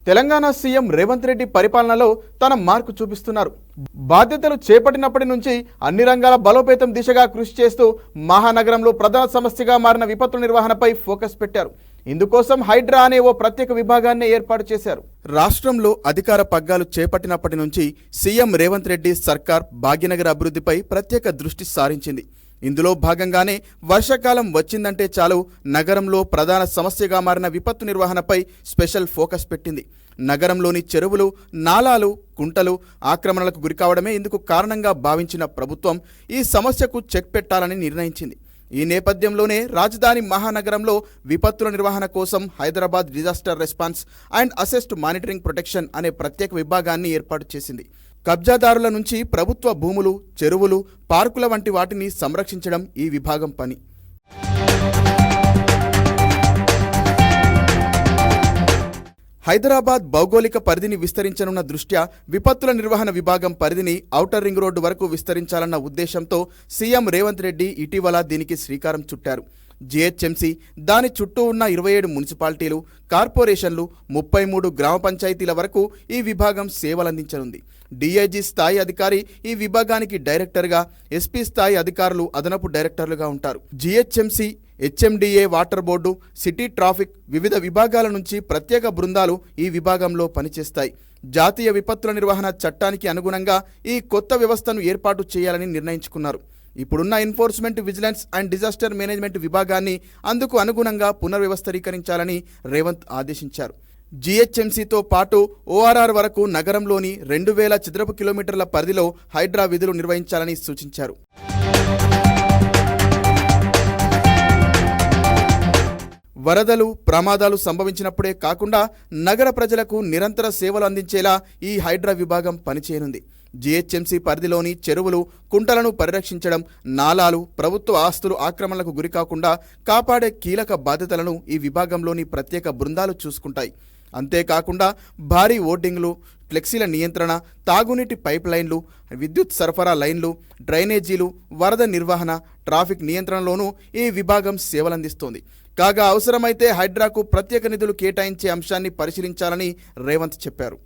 Telangana CM Revanth Reddy పరిపాలనలో తన mark చూపిస్తున్నారు. బాధ్యతలు చేపట్టినప్పటి నుంచి అన్ని రంగాల బలోపేతం దిశగా కృషి చేస్తూ మహానగరంలో ప్రధాన సమస్యగా మారిన విపత్తు నిర్వహణపై ఫోకస్ పెట్టారు. ఇందుకోసం హైడ్రా అనే ఓ ప్రత్యేక విభాగాన్ని ఏర్పాటు చేశారు. రాష్ట్రంలో అధికార పగ్గాలు చేపట్టినప్పటి నుంచి సీఎం రేవంత్ రెడ్డి సర్కార్ భాగ్యనగర అభివృద్ధిపై ప్రత్యేక దృష్టి సారించింది. ఇందులో భాగంగానే వర్షాకాలం వచ్చిందంటే చాలు నగరంలో ప్రధాన సమస్యగా మారిన విపత్తు నిర్వహణపై స్పెషల్ ఫోకస్ పెట్టింది. నగరంలోని చెరువులు, నాలాలు, కుంటలు ఆక్రమణలకు గురికావడమే ఇందుకు కారణంగా భావించిన ప్రభుత్వం ఈ సమస్యకు చెక్ పెట్టాలని నిర్ణయించింది. ఈ నేపథ్యంలోనే రాజధాని మహానగరంలో విపత్తుల నిర్వహణ కోసం Hyderabad disaster response and asset monitoring protection అనే ప్రత్యేక విభాగాన్ని ఏర్పాటు చేసింది. కబ్జాదారుల నుంచి ప్రభుత్వ భూములు, చెరువులు, పార్కుల వంటి వాటిని సంరక్షించడం ఈ విభాగం పని. హైదరాబాద్ భౌగోళిక పరిధిని విస్తరించనున్న దృష్ట్యా విపత్తుల నిర్వహణ విభాగం పరిధిని ఔటర్ రింగ్ రోడ్డు వరకు విస్తరించాలన్న ఉద్దేశంతో సీఎం రేవంత్ రెడ్డి ఇటీవల దీనికి శ్రీకారం చుట్టారు. జీహెచ్ఎంసీ, దాని చుట్టూ ఉన్న 27 మున్సిపాలిటీలు, కార్పొరేషన్లు, 33 గ్రామ పంచాయతీల వరకు ఈ విభాగం సేవలందించనుంది. డీఐజీ స్థాయి అధికారి ఈ విభాగానికి డైరెక్టర్గా, ఎస్పీ స్థాయి అధికారులు అదనపు డైరెక్టర్లుగా ఉంటారు. GHMC, HMDA, water board, city traffic వివిధ విభాగాల నుంచి ప్రత్యేక బృందాలు ఈ విభాగంలో పనిచేస్తాయి. జాతీయ విపత్తుల నిర్వహణ చట్టానికి అనుగుణంగా ఈ కొత్త వ్యవస్థను ఏర్పాటు చేయాలని నిర్ణయించుకున్నారు. ఇప్పుడున్న enforcement, vigilance and disaster management విభాగాన్ని అందుకు అనుగుణంగా పునర్వ్యవస్థీకరించాలని రేవంత్ ఆదేశించారు. జీహెచ్ఎంసీతో పాటు ఓఆర్ఆర్ వరకు నగరంలోని 2000 చదరపు కిలోమీటర్ల పరిధిలో హైడ్రా విధులు నిర్వహించాలని సూచించారు. వరదలు, ప్రమాదాలు సంభవించినప్పుడే కాకుండా నగర ప్రజలకు నిరంతర సేవలు అందించేలా ఈ హైడ్రా విభాగం పనిచేయనుంది. జీహెచ్ఎంసీ పరిధిలోని చెరువులు, కుంటలను పరిరక్షించడం, నాలాలు, ప్రభుత్వ ఆస్తులు ఆక్రమణలకు గురికాకుండా కాపాడే కీలక బాధ్యతలను ఈ విభాగంలోని ప్రత్యేక బృందాలు చూసుకుంటాయి. అంతేకాకుండా భారీ ఓర్డింగ్లు, ఫ్లెక్సీల నియంత్రణ, తాగునీటి పైప్ లైన్లు, విద్యుత్ సరఫరా లైన్లు, డ్రైనేజీలు, వరద నిర్వహణ, ట్రాఫిక్ నియంత్రణలోనూ ఈ విభాగం సేవలందిస్తోంది. కాగా అవసరమైతే హైడ్రాకు ప్రత్యేక నిధులు కేటాయించే అంశాన్ని పరిశీలించాలని రేవంత్ చెప్పారు.